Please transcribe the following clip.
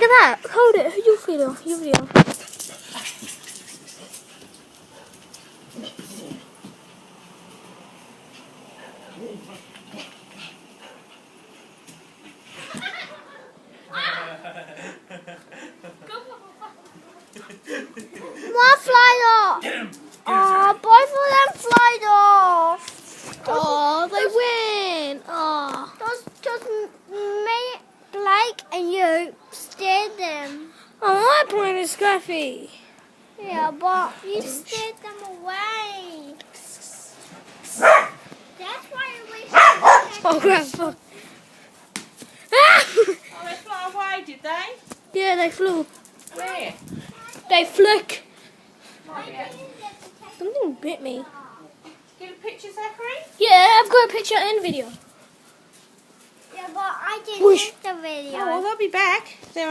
that. Hold it. You video. You video. One flight off. Oh, both of them flight off. Oh, they win. Oh. Just me, Blake, and you steered them. Oh, my point is Scruffy. Yeah, but you steered them away. That's why we should. Oh, crap. Oh, they fly away, did they? Yeah, they flew. Where? They flick. Oh, yeah. Something bit me. Get a picture, Zachary? Yeah, I've got a picture and video. Yeah, but I didn't Whoosh. get the video. Oh, well, they'll be back. They're